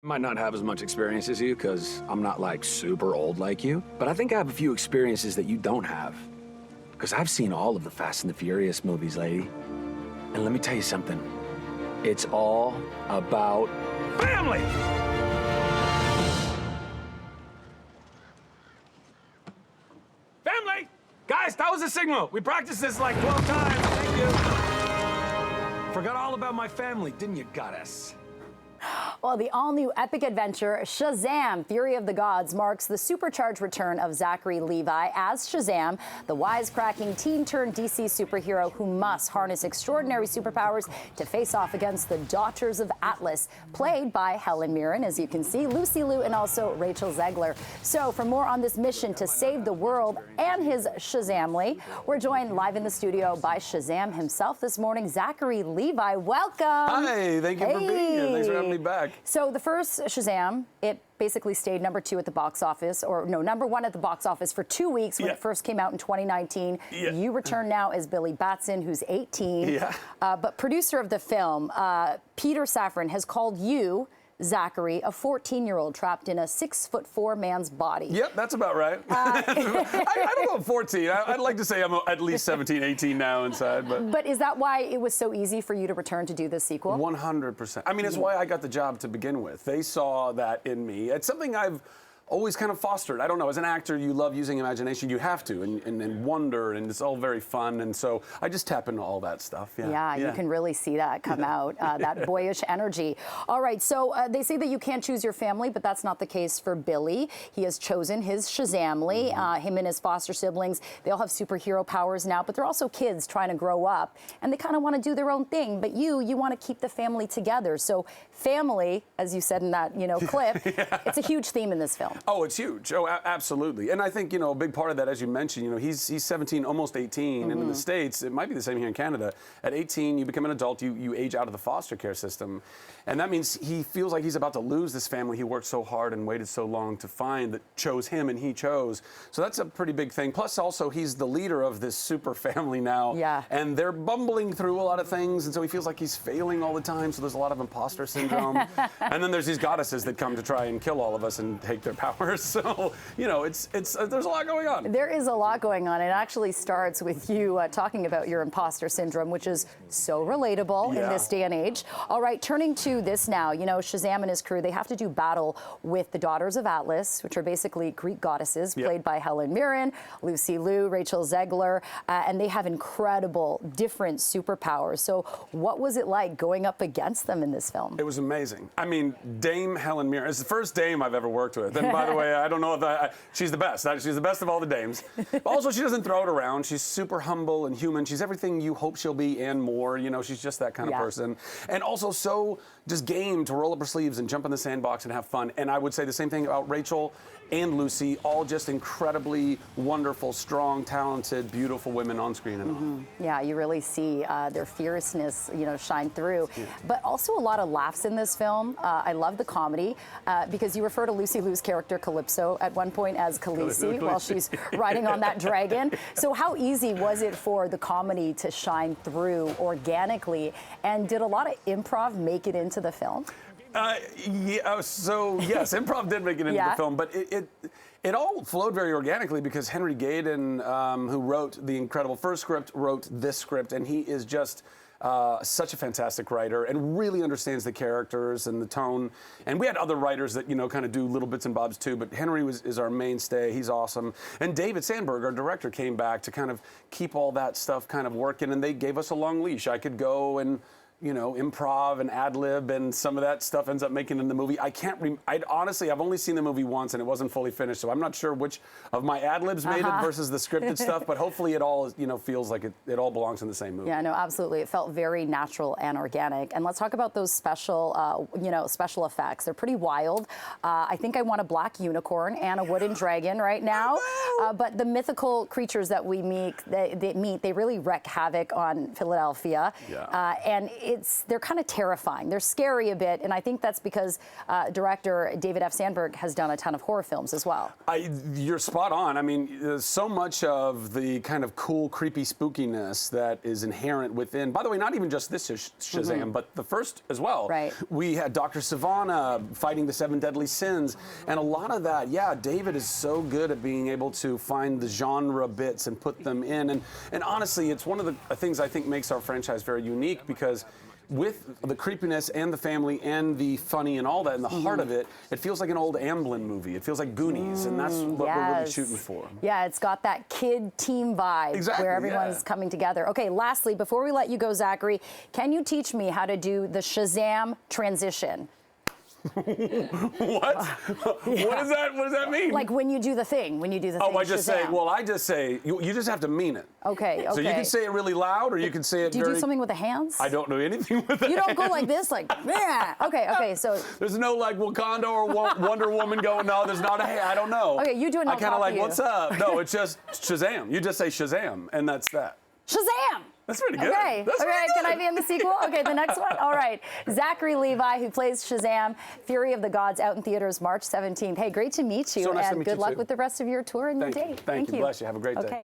Might not have as much experience as you, because I'm not, like, super old like you. But I think I have a few experiences that you don't have. Because I've seen all of the Fast and the Furious movies, lady. And let me tell you something. It's all about family! Family! Guys, that was a signal. We practiced this like 12 times. Thank you. Forgot all about my family, didn't you, goddess? Well, the all-new epic adventure, Shazam! Fury of the Gods, marks the supercharged return of Zachary Levi as Shazam, the wisecracking teen-turned-DC superhero who must harness extraordinary superpowers to face off against the Daughters of Atlas, played by Helen Mirin, as you can see, Lucy Liu, and also Rachel Zegler. So, for more on this mission to save the world and his Shazamly, we're joined live in the studio by Shazam himself this morning, Zachary Levi. Welcome! Hi, thank you for being here. Thanks for having me back. So the first Shazam, it basically stayed #2 at the box office, or no, #1 at the box office for 2 weeks when it first came out in 2019. You return now as Billy Batson, who's 18. But producer of the film, Peter Safran, has called you, Zachary, a 14-year-old trapped in a 6'4" man's body. Yep, that's about right. I don't know, 14. I'd like to say I'm at least 17, 18 now inside. But is that why it was so easy for you to return to do this sequel? 100%. I mean, it's why I got the job to begin with. They saw that in me. It's something I've always kind of fostered. I don't know, as an actor, you love using imagination. You have to, and wonder, and it's all very fun. And so I just tap into all that stuff. Yeah, you can really see that come out, that boyish energy. All right, so they say that you can't choose your family, but that's not the case for Billy. He has chosen his Shazamly. Him and his foster siblings, they all have superhero powers now, but they're also kids trying to grow up, and they kind of want to do their own thing. But you want to keep the family together. So family, as you said in that clip, it's a huge theme in this film. Oh, it's huge. Oh, absolutely. And I think, a big part of that, as you mentioned, he's 17, almost 18. And in the States, it might be the same here in Canada. At 18, you become an adult, you age out of the foster care system. And that means he feels like he's about to lose this family he worked so hard and waited so long to find, that chose him and he chose. So that's a pretty big thing. Plus, also, he's the leader of this super family now. Yeah. And they're bumbling through a lot of things. And so he feels like he's failing all the time. So there's a lot of imposter syndrome. And then there's these goddesses that come to try and kill all of us and take their powers. So, it's there's a lot going on. There is a lot going on. It actually starts with you talking about your imposter syndrome, which is so relatable in this day and age. All right, turning to this now, Shazam and his crew, they have to do battle with the Daughters of Atlas, which are basically Greek goddesses, played by Helen Mirin, Lucy Liu, Rachel Zegler, and they have incredible, different superpowers. So what was it like going up against them in this film? It was amazing. I mean, Dame Helen Mirin, it's the first Dame I've ever worked with. And by the way, I don't know if she's the best. She's the best of all the dames. But also, she doesn't throw it around. She's super humble and human. She's everything you hope she'll be and more. She's just that kind of person. And also so just game to roll up her sleeves and jump in the sandbox and have fun. And I would say the same thing about Rachel and Lucy, all just incredibly wonderful, strong, talented, beautiful women on screen and off. Yeah, you really see their fierceness, shine through. But also a lot of laughs in this film. I love the comedy because you refer to Lucy Liu's character Calypso at one point as Khaleesi while she's riding on that dragon. So how easy was it for the comedy to shine through organically? And did a lot of improv make it into the film? So yes, improv did make it into the film, but it all flowed very organically because Henry Gayden, who wrote the incredible first script, wrote this script, and he is just such a fantastic writer and really understands the characters and the tone. And we had other writers that, kind of do little bits and bobs too, but Henry is our mainstay. He's awesome. And David Sandberg, our director, came back to kind of keep all that stuff kind of working, and they gave us a long leash. I could go and improv and ad-lib, and some of that stuff ends up making it in the movie. Honestly, I've only seen the movie once, and it wasn't fully finished, so I'm not sure which of my ad-libs made it versus the scripted stuff, but hopefully it all, feels like it all belongs in the same movie. Yeah, no, absolutely. It felt very natural and organic. And let's talk about those special, special effects. They're pretty wild. I think I want a black unicorn and a wooden dragon right now. But the mythical creatures that we meet, they really wreak havoc on Philadelphia. Yeah. And they're kind of terrifying. They're scary a bit, and I think that's because director David F. Sandberg has done a ton of horror films as well. You're spot on. I mean, so much of the kind of cool, creepy spookiness that is inherent within, by the way, not even just this Shazam, but the first as well. Right. We had Dr. Savannah fighting the 7 deadly sins, and a lot of that, yeah, David is so good at being able to find the genre bits and put them in. And honestly, it's one of the things I think makes our franchise very unique, because with the creepiness and the family and the funny and all that in the heart of it, it feels like an old Amblin movie. It feels like Goonies, and that's what we're really shooting for. Yeah, it's got that kid team vibe where everyone's coming together. Okay, lastly, before we let you go, Zachary, can you teach me how to do the Shazam transition? What? What does that mean? Like when you do the thing, Oh, I just Shazam. say, you just have to mean it. Okay. So you can say it really loud, or you can say it Do you do something with the hands? I don't know anything with that. You don't go like this, like, yeah. Okay, so. There's no like Wakanda or Wonder Woman going, no, there's not I don't know. Okay, you do it. I kind of like, what's up? No, it's just Shazam. You just say Shazam, and that's that. Shazam! That's pretty good. Okay, can I be in the sequel? Okay, the next one? All right. Zachary Levi, who plays Shazam, Fury of the Gods, out in theaters March 17th. Hey, great to meet you, So nice and to meet good you luck too. with the rest of your tour and your date. Thank you. Bless you. Have a great day.